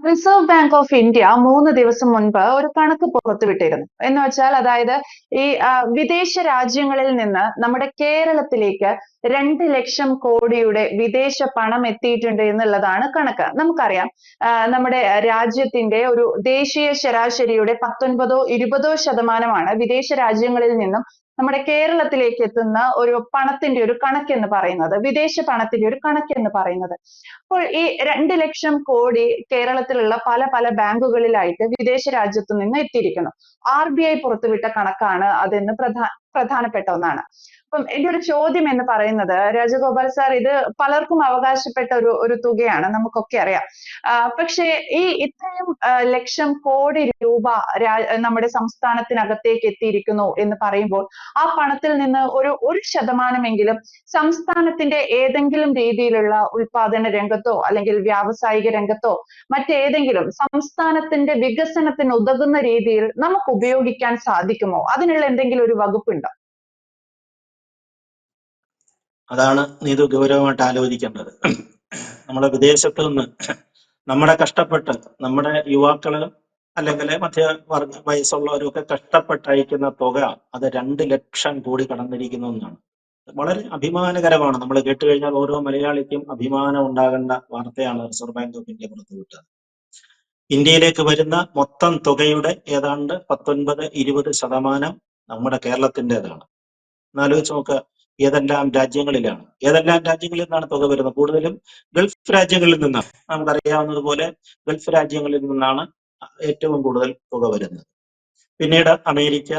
Reserve bank of India 3 ദിവസം മുൻപ് ഒരു കണക്ക് പുറത്തുവിട്ടിരുന്നു. എന്ന് വെച്ചാൽ അതായത് ഈ വിദേശ രാജ്യങ്ങളിൽ നിന്ന് നമ്മുടെ കേരളത്തിലേക്ക് 2 ലക്ഷം കോടിയുടെ വിദേശ പണം എത്തിയിട്ടുണ്ട് എന്നുള്ളതാണ് കണക്ക്. നമുക്കറിയാം നമ്മുടെ രാജ്യത്തിന്റെ ഒരു ദേശീയ ശരാശരിയുടെ 19 20 ശതമാനമാണ് വിദേശ രാജ്യങ്ങളിൽ നിന്നും നമ്മുടെ കേരളത്തിലേക്ക് എത്തുന്ന ഒരു പണത്തിന്റെ ഒരു കണക്കെന്ന് പറയുന്നത്, വിദേശ പണത്തിന്റെ ഒരു കണക്കെന്ന് പറയുന്നത്. അപ്പോൾ ഈ 2 ലക്ഷം കോടി കേരളത്തിലുള്ള പല പല ബാങ്കുകളിലായിട്ട് വിദേശ രാജ്യത്തു നിന്ന് എത്തിയിരിക്കുന്നു. RBI പുറത്തുവിട്ട കണക്കാണ് അതെന്ന് പ്രധാനപ്പെട്ട ഒന്നാണ്. അപ്പം എന്റെ ഒരു ചോദ്യം എന്ന് പറയുന്നത്, രാജഗോപാൽ സാർ, ഇത് പലർക്കും അവകാശപ്പെട്ട ഒരു തുകയാണ്, നമുക്കൊക്കെ അറിയാം. പക്ഷേ ഈ ഇത്രയും ലക്ഷം കോടി രൂപ നമ്മുടെ സംസ്ഥാനത്തിനകത്തേക്ക് എത്തിയിരിക്കുന്നു എന്ന് പറയുമ്പോൾ ആ പണത്തിൽ നിന്ന് ഒരു ശതമാനമെങ്കിലും സംസ്ഥാനത്തിന്റെ ഏതെങ്കിലും രീതിയിലുള്ള ഉൽപാദന രംഗത്തോ അല്ലെങ്കിൽ വ്യാവസായിക രംഗത്തോ മറ്റേതെങ്കിലും സംസ്ഥാനത്തിന്റെ വികസനത്തിന് ഉതകുന്ന രീതിയിൽ നമുക്ക് ഉപയോഗിക്കാൻ സാധിക്കുമോ? അതിനുള്ള എന്തെങ്കിലും ഒരു വകുപ്പുണ്ടോ? അതാണ് നീതു ഗൗരവമായിട്ട് ആലോചിക്കേണ്ടത്. നമ്മുടെ വിദേശത്ത് നിന്ന് നമ്മുടെ കഷ്ടപ്പെട്ട് നമ്മുടെ യുവാക്കള് അല്ലെങ്കിൽ മധ്യവർഗ വയസ്സുള്ളവരൊക്കെ കഷ്ടപ്പെട്ട് അയക്കുന്ന തുക അത് 2 ലക്ഷം കോടി കടന്നിരിക്കുന്നു എന്നാണ്. വളരെ അഭിമാനകരമാണ്. നമ്മൾ കേട്ടുകഴിഞ്ഞാൽ ഓരോ മലയാളിക്കും അഭിമാനം ഉണ്ടാകേണ്ട വാർത്തയാണ് റിസർവ് ബാങ്ക് ഓഫ് ഇന്ത്യ പുറത്തുവിട്ടത്. ഇന്ത്യയിലേക്ക് വരുന്ന മൊത്തം തുകയുടെ ഏതാണ്ട് 19-20% നമ്മുടെ കേരളത്തിൻ്റെതാണ്. എന്നാലോചിച്ച് നോക്കുക, ഏതെല്ലാം രാജ്യങ്ങളിൽ നിന്നാണ് തുക വരുന്നത്? കൂടുതലും ഗൾഫ് രാജ്യങ്ങളിൽ നിന്നാണ്. നമുക്കറിയാവുന്നതുപോലെ ഗൾഫ് രാജ്യങ്ങളിൽ നിന്നാണ് ഏറ്റവും കൂടുതൽ തുക വരുന്നത്. പിന്നീട് അമേരിക്ക,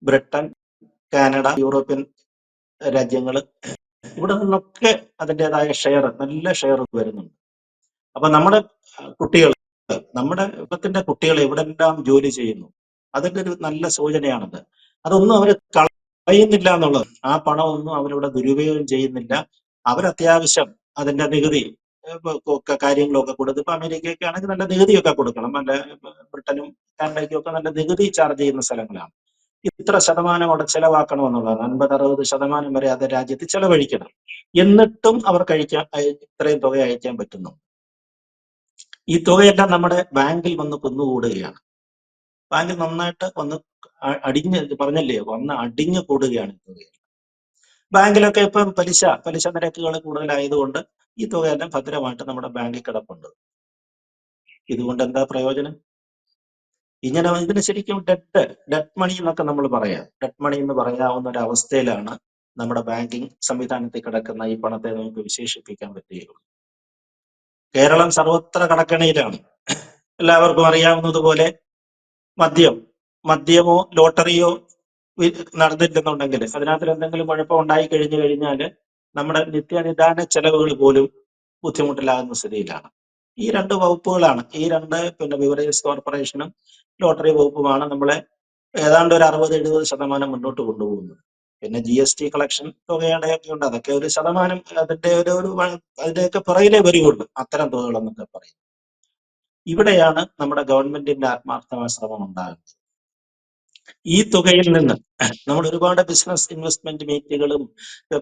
ബ്രിട്ടൻ, കാനഡ, യൂറോപ്യൻ രാജ്യങ്ങൾ, ഇവിടെ നിന്നൊക്കെ അതിൻ്റെതായ നല്ല ഷെയർ വരുന്നുണ്ട്. അപ്പൊ നമ്മുടെ ഇപ്പത്തിന്റെ കുട്ടികൾ എവിടെല്ലാം ജോലി ചെയ്യുന്നു, അതിന്റെ ഒരു നല്ല സൂചനയാണത്. അതൊന്നും അവർ കളയുന്നില്ല എന്നുള്ളത്. ആ പണമൊന്നും അവരിവിടെ ദുരുപയോഗം ചെയ്യുന്നില്ല. അവരത്യാവശ്യം അതിന്റെ നികുതി കാര്യങ്ങളൊക്കെ കൊടുത്ത്, ഇപ്പൊ അമേരിക്കയൊക്കെ ആണെങ്കിൽ നല്ല നികുതിയൊക്കെ കൊടുക്കണം, നല്ല ബ്രിട്ടനും കാനഡയ്ക്കും ഒക്കെ നല്ല നികുതി ചാർജ് ചെയ്യുന്ന സ്ഥലങ്ങളാണ്. ഇത്ര ശതമാനം അവിടെ ചെലവാക്കണം എന്നുള്ളതാണ്. 50-60% വരെ അത് രാജ്യത്ത് ചെലവഴിക്കണം. എന്നിട്ടും അവർ ഇത്രയും തുക അയക്കാൻ പറ്റുന്നു. ഈ തുകയെല്ലാം നമ്മുടെ ബാങ്കിൽ വന്ന് കുന്നുകൂടുകയാണ്. ബാങ്കിൽ നന്നായിട്ട് വന്ന് അടിഞ്ഞു കൂടുകയാണ് ഈ തുകയെല്ലാം. ബാങ്കിലൊക്കെ ഇപ്പം പലിശ നിരക്കുകൾ കൂടുതലായതുകൊണ്ട് ഈ തുകയെല്ലാം ഭദ്രമായിട്ട് നമ്മുടെ ബാങ്കിൽ കിടപ്പുണ്ട്. ഇതുകൊണ്ട് എന്താ പ്രയോജനം? ഇതിന് ശരിക്കും ഡെഡ് മണി എന്നൊക്കെ നമ്മൾ പറയാം. ഡെഡ് മണി എന്ന് പറയാവുന്ന ഒരു അവസ്ഥയിലാണ് നമ്മുടെ ബാങ്കിങ് സംവിധാനത്തിൽ കിടക്കുന്ന ഈ പണത്തെ നമുക്ക് വിശേഷിപ്പിക്കാൻ പറ്റുകയുള്ളൂ. കേരളം സർവത്ര കടക്കണിയിലാണ്. എല്ലാവർക്കും അറിയാവുന്നതുപോലെ മദ്യമോ ലോട്ടറിയോ നടന്നില്ലെന്നുണ്ടെങ്കിൽ, അതിനകത്ത് എന്തെങ്കിലും കുഴപ്പം ഉണ്ടായി കഴിഞ്ഞാൽ നമ്മുടെ നിത്യനിദാന ചെലവുകൾ പോലും ബുദ്ധിമുട്ടിലാകുന്ന സ്ഥിതിയിലാണ്. ഈ 2 വകുപ്പുകളാണ്, ഈ 2 ബിവറേജസ് കോർപ്പറേഷനും ലോട്ടറി വകുപ്പുമാണ് നമ്മളെ ഏതാണ്ട് ഒരു 60-70% മുന്നോട്ട് കൊണ്ടുപോകുന്നത്. പിന്നെ GST കളക്ഷൻ തുകയുടെയൊക്കെ ഉണ്ട്, അതൊക്കെ ഒരു ശതമാനം അതിന്റെയൊക്കെ പുറകിലേ വരികയുള്ളൂ അത്തരം തുകകൾ എന്നൊക്കെ പറയും. ഇവിടെയാണ് നമ്മുടെ ഗവൺമെന്റിന്റെ ആത്മാർത്ഥമായ ശ്രമം ഉണ്ടാകുന്നത്. ഈ തുകയിൽ നിന്ന് നമ്മൾ ഒരുപാട് ബിസിനസ് ഇൻവെസ്റ്റ്മെന്റ് മീറ്റുകളും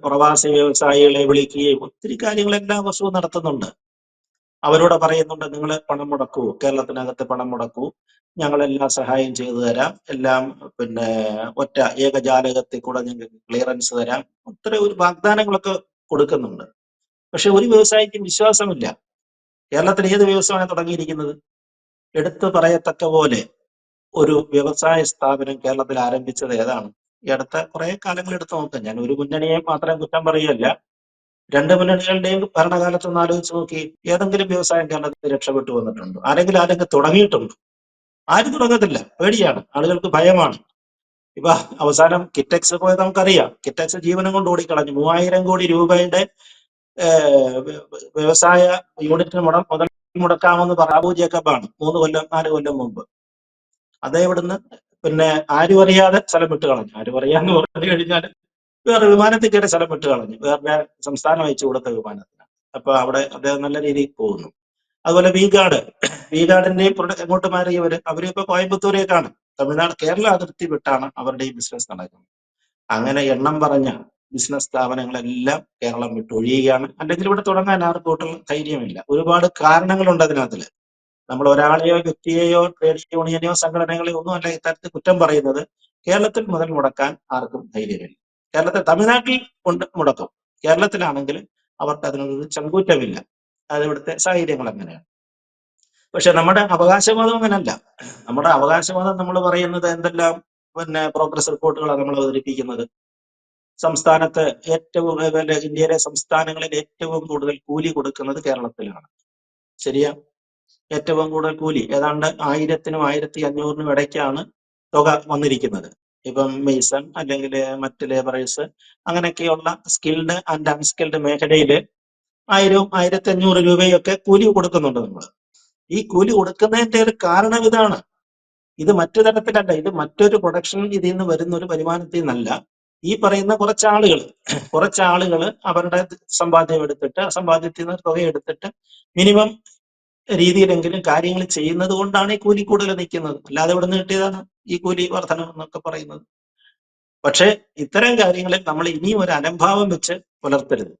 പ്രവാസി വ്യവസായികളെ വിളിക്കുകയും ഒത്തിരി കാര്യങ്ങൾ എല്ലാ വർഷവും നടത്തുന്നുണ്ട്. അവരോട് പറയുന്നുണ്ട്, നിങ്ങൾ പണം മുടക്കൂ, കേരളത്തിനകത്ത് പണം മുടക്കൂ, ഞങ്ങളെല്ലാം സഹായം ചെയ്തു തരാം, എല്ലാം ഒറ്റ ഏകജാലകത്തിൽ കൂടെ ഞങ്ങൾക്ക് ക്ലിയറൻസ് തരാം, ഒരു വാഗ്ദാനങ്ങളൊക്കെ കൊടുക്കുന്നുണ്ട്. പക്ഷെ ഒരു വ്യവസായിക്കും വിശ്വാസമില്ല. കേരളത്തിൽ ഏത് വ്യവസായം തുടങ്ങിയിരിക്കുന്നത്? എടുത്തു പറയത്തക്ക പോലെ ഒരു വ്യവസായ സ്ഥാപനം കേരളത്തിൽ ആരംഭിച്ചത് ഏതാണ്? ഈ അടുത്ത കുറെ കാലങ്ങൾ എടുത്തു നോക്കാം. ഞാൻ ഒരു മുന്നണിയെ മാത്രം കുറ്റം പറയുകയല്ല, 2 മുന്നണികളുടെയും ഭരണകാലത്തൊന്ന് ആലോചിച്ച് നോക്കി, ഏതെങ്കിലും വ്യവസായം കേരളത്തിൽ രക്ഷപ്പെട്ടു വന്നിട്ടുണ്ടോ? ആരെങ്കിലും തുടങ്ങിയിട്ടുണ്ടോ? ആരും തുടങ്ങത്തില്ല. പേടിയാണ്, ആളുകൾക്ക് ഭയമാണ്. ഇപ്പൊ അവസാനം കിറ്റക്സ് പോയത് നമുക്കറിയാം. കിറ്റക്സ് ജീവനം കൊണ്ട് ഓടിക്കളഞ്ഞു. 3000 കോടി രൂപയുടെ വ്യവസായ യൂണിറ്റിന് മുതൽ മുടക്കാമെന്ന് അബു ജേക്കബാണ് 3-4 കൊല്ലം മുമ്പ്. അതേ ഇവിടുന്ന് ആരും അറിയാതെ സ്ഥലം വിട്ട് കളഞ്ഞു. ആരും അറിയാന്ന് പറഞ്ഞു കഴിഞ്ഞാൽ വേറെ വിമാനത്തിൽ കയറി സ്ഥലം വിട്ട് കളഞ്ഞു, വേറെ സംസ്ഥാനം അയച്ചു കൊടുത്ത വിമാനത്തിനാണ്. അപ്പൊ അവിടെ അദ്ദേഹം നല്ല രീതിയിൽ പോകുന്നു. അതുപോലെ വീഗാർഡിന്റെയും എങ്ങോട്ട് മാറിയവര് അവരിപ്പോ കോയമ്പത്തൂരേക്കാണ്, തമിഴ്നാട് കേരള അതിർത്തി വിട്ടാണ് അവരുടെ ഈ ബിസിനസ് നടക്കുന്നത്. അങ്ങനെ എണ്ണം പറഞ്ഞ ബിസിനസ് സ്ഥാപനങ്ങളെല്ലാം കേരളം വിട്ടൊഴിയുകയാണ്. അല്ലെങ്കിൽ ഇവിടെ തുടങ്ങാൻ ആർക്കും ധൈര്യമില്ല. ഒരുപാട് കാരണങ്ങളുണ്ട് അതിനകത്തില്. നമ്മൾ ഒരാളെയോ വ്യക്തിയെയോ ട്രേഡ് യൂണിയനെയോ സംഘടനകളെയോ ഒന്നും അല്ല ഇത്തരത്തിൽ കുറ്റം പറയുന്നത്. കേരളത്തിൽ മുതൽ മുടക്കാൻ ആർക്കും ധൈര്യമില്ല. കേരളത്തിൽ, തമിഴ്നാട്ടിൽ കൊണ്ട് മുടക്കും, കേരളത്തിലാണെങ്കിൽ അവർക്ക് അതിനൊരു ചങ്കൂറ്റമില്ല. അത് ഇവിടുത്തെ സാഹചര്യങ്ങൾ അങ്ങനെയാണ്. പക്ഷെ നമ്മുടെ അവകാശവാദം അങ്ങനല്ല. നമ്മുടെ അവകാശവാദം നമ്മൾ പറയുന്നത് എന്തെല്ലാം പ്രോഗ്രസ് റിപ്പോർട്ടുകളാണ് നമ്മൾ അവതരിപ്പിക്കുന്നത്. സംസ്ഥാനത്ത് ഏറ്റവും ഇന്ത്യയിലെ സംസ്ഥാനങ്ങളിൽ ഏറ്റവും കൂടുതൽ കൂലി കൊടുക്കുന്നത് കേരളത്തിലാണ്. ശരിയാ? ഏറ്റവും കൂടുതൽ കൂലി ഏതാണ്ട് 1000-നും 1500-നും ഇടയ്ക്കാണ് തുക വന്നിരിക്കുന്നത്. ഇപ്പം മെയ്സൺ അല്ലെങ്കിൽ മറ്റ് ലേബറേഴ്സ് അങ്ങനെയൊക്കെയുള്ള സ്കിൽഡ് ആൻഡ് അൺസ്കിൽഡ് മേഖലയിൽ 1000-1500 രൂപയൊക്കെ കൂലി കൊടുക്കുന്നുണ്ട് നമ്മൾ. ഈ കൂലി കൊടുക്കുന്നതിന്റെ ഒരു കാരണം ഇതാണ്. ഇത് മറ്റു തരത്തിലല്ല, ഇത് മറ്റൊരു പ്രൊഡക്ഷൻ ഇതിൽ നിന്ന് വരുന്ന ഒരു വരുമാനത്തിൽ നിന്നല്ല. ഈ പറയുന്ന കുറച്ചാളുകൾ അവരുടെ സമ്പാദ്യം എടുത്തിട്ട്, സമ്പാദ്യത്തിൽ നിന്ന് തുക എടുത്തിട്ട് മിനിമം രീതിയിലെങ്കിലും കാര്യങ്ങൾ ചെയ്യുന്നത് കൊണ്ടാണ് ഈ കൂലി കൂടുതൽ നിൽക്കുന്നത്. അല്ലാതെ ഇവിടെ നിന്ന് കിട്ടിയതാണ് ഈ കൂലി വർധന എന്നൊക്കെ പറയുന്നത്. പക്ഷേ ഇത്തരം കാര്യങ്ങളിൽ നമ്മൾ ഇനിയും ഒരു അലംഭാവം വെച്ച് പുലർത്തരുത്.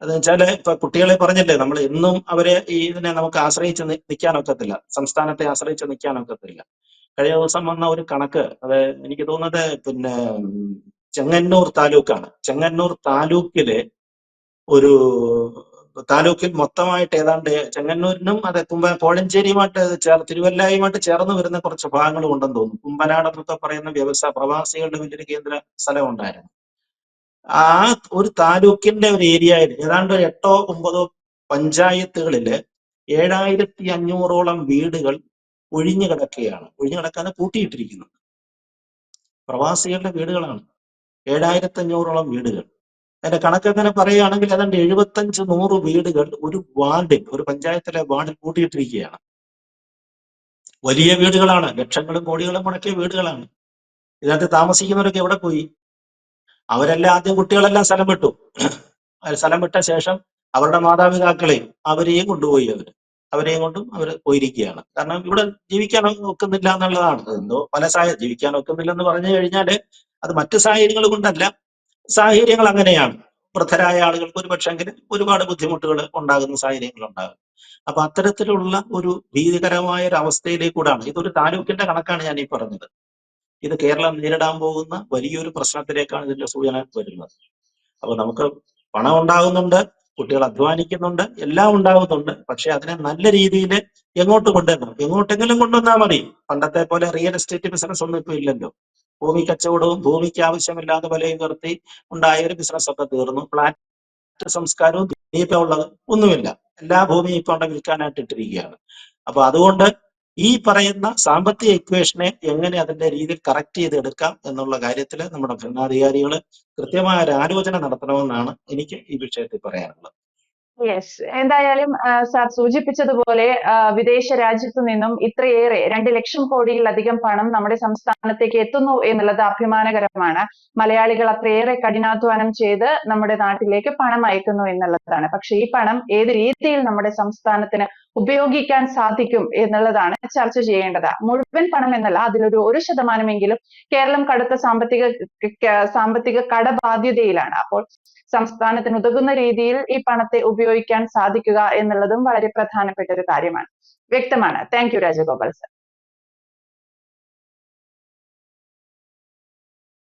അതെന്ന് വെച്ചാല് ഇപ്പൊ കുട്ടികളെ പറഞ്ഞില്ലേ, നമ്മൾ എന്നും അവരെ ഇതിനെ നമുക്ക് ആശ്രയിച്ച് നിൽക്കാനൊക്കത്തില്ല, സംസ്ഥാനത്തെ ആശ്രയിച്ച് നിൽക്കാനൊക്കത്തില്ല. കഴിഞ്ഞ ദിവസം വന്ന ഒരു കണക്ക്, അത് എനിക്ക് തോന്നുന്നത് ചെങ്ങന്നൂർ താലൂക്കാണ്. ചെങ്ങന്നൂർ താലൂക്കില് താലൂക്കിൽ മൊത്തമായിട്ട് ഏതാണ്ട് ചെങ്ങന്നൂരിനും കോഴഞ്ചേരിയുമായിട്ട് തിരുവല്ലയുമായിട്ട് ചേർന്ന് വരുന്ന കുറച്ച് ഭാഗങ്ങൾ ഉണ്ടെന്ന് തോന്നുന്നു. കുമ്പനാട് എന്നൊക്കെ പറയുന്ന പ്രവാസികളുടെ വലിയൊരു കേന്ദ്ര സ്ഥലം ഉണ്ടായിരുന്നു. ആ ഒരു താലൂക്കിന്റെ ഒരു ഏരിയയിൽ ഏതാണ്ട് 8-9 പഞ്ചായത്തുകളില് 7500-ഓളം വീടുകൾ ഒഴിഞ്ഞു കിടക്കുകയാണ്. ഒഴിഞ്ഞു കിടക്കാതെ പൂട്ടിയിട്ടിരിക്കുന്നത് പ്രവാസികളുടെ വീടുകളാണ്. 7500-ഓളം വീടുകൾ. അതിന്റെ കണക്കെങ്ങനെ പറയുകയാണെങ്കിൽ ഏതാണ്ട് 75-100 വീടുകൾ ഒരു വാർഡിൽ, ഒരു പഞ്ചായത്തിലെ വാർഡിൽ പൂട്ടിയിട്ടിരിക്കുകയാണ്. വലിയ വീടുകളാണ്, ലക്ഷങ്ങളും കോടികളും മുടക്കിയ വീടുകളാണ്. ഇതിനകത്ത് താമസിക്കുന്നവരൊക്കെ എവിടെ പോയി? അവരെല്ലാം ആദ്യം കുട്ടികളെല്ലാം സ്ഥലം വിട്ടു. സ്ഥലം വിട്ട ശേഷം അവരുടെ മാതാപിതാക്കളെയും അവരെയും കൊണ്ടുപോയി. അവരെയും കൊണ്ടും അവർ പോയിരിക്കുകയാണ്. കാരണം ഇവിടെ ജീവിക്കാൻ ഒക്കുന്നില്ല എന്നുള്ളതാണ്. എന്തോ പല ജീവിക്കാൻ ഒക്കുന്നില്ലെന്ന് പറഞ്ഞു കഴിഞ്ഞാല് അത് മറ്റു സാഹചര്യങ്ങൾ കൊണ്ടല്ല, സാഹചര്യങ്ങൾ അങ്ങനെയാണ്. വൃദ്ധരായ ആളുകൾക്ക് ഒരു പക്ഷെങ്കിൽ ഒരുപാട് ബുദ്ധിമുട്ടുകൾ ഉണ്ടാകുന്ന സാഹചര്യങ്ങൾ ഉണ്ടാകും. അപ്പൊ അത്തരത്തിലുള്ള ഒരു ഭീതികരമായ ഒരു അവസ്ഥയിലേക്കൂടാണ്. ഇതൊരു താലൂക്കിന്റെ കണക്കാണ് ഞാൻ ഈ പറഞ്ഞത്. ഇത് കേരളം നേരിടാൻ പോകുന്ന വലിയൊരു പ്രശ്നത്തിലേക്കാണ് ഇതിന്റെ സൂചന വരുന്നത്. അപ്പൊ നമുക്ക് പണം ഉണ്ടാകുന്നുണ്ട്, കുട്ടികൾ അധ്വാനിക്കുന്നുണ്ട്, എല്ലാം ഉണ്ടാകുന്നുണ്ട്. പക്ഷെ അതിനെ നല്ല രീതിയിൽ എങ്ങോട്ട് കൊണ്ടുവരണം, എങ്ങോട്ടെങ്കിലും കൊണ്ടുവന്നാൽ മതി. പണ്ടത്തെ പോലെ റിയൽ എസ്റ്റേറ്റ് ബിസിനസ് ഒന്നും ഇപ്പൊ ഇല്ലല്ലോ. ഭൂമി കച്ചവടവും ഭൂമിക്ക് ആവശ്യമില്ലാതെ വിലയും നിർത്തി ഉണ്ടായ ഒരു ബിസിനസ് ഒക്കെ തീർന്നു. ഫ്ലാറ്റ് സംസ്കാരവും ഇനിയിപ്പോ ഉള്ളത് ഒന്നുമില്ല. എല്ലാ ഭൂമിയും ഇപ്പൊ അവിടെ വിൽക്കാനായിട്ട് ഇട്ടിരിക്കുകയാണ്. അപ്പൊ അതുകൊണ്ട് ഈ പറയുന്ന സാമ്പത്തിക ഇക്വേഷനെ എങ്ങനെ അതിന്റെ രീതിയിൽ കറക്റ്റ് ചെയ്തെടുക്കാം എന്നുള്ള കാര്യത്തിൽ നമ്മുടെ ഭരണാധികാരികൾ കൃത്യമായ ഒരു ആലോചന നടത്തണമെന്നാണ് എനിക്ക് ഈ വിഷയത്തിൽ പറയാനുള്ളത്. യെസ്, എന്തായാലും സാർ സൂചിപ്പിച്ചതുപോലെ വിദേശ രാജ്യത്തു നിന്നും ഇത്രയേറെ 2 ലക്ഷം കോടിയിലധികം പണം നമ്മുടെ സംസ്ഥാനത്തേക്ക് എത്തുന്നു എന്നുള്ളത് അഭിമാനകരമാണ്. മലയാളികൾ അത്രയേറെ കഠിനാധ്വാനം ചെയ്ത് നമ്മുടെ നാട്ടിലേക്ക് പണം അയക്കുന്നു എന്നുള്ളതാണ്. പക്ഷെ ഈ പണം ഏത് രീതിയിൽ നമ്മുടെ സംസ്ഥാനത്തിന് ഉപയോഗിക്കാൻ സാധിക്കും എന്നുള്ളതാണ് ചർച്ച ചെയ്യേണ്ടത്. മുഴുവൻ പണം എന്നല്ല, അതിലൊരു 1% കേരളം കടുത്ത സാമ്പത്തിക കടബാധ്യതയിലാണ്. അപ്പോൾ സംസ്ഥാനത്തിന് ഉതകുന്ന രീതിയിൽ ഈ പണത്തെ ഉപയോഗിക്കാൻ സാധിക്കുക എന്നുള്ളതും വളരെ പ്രധാനപ്പെട്ട ഒരു കാര്യമാണ്. വ്യക്തമാണ്. Thank you Rajagopal sir.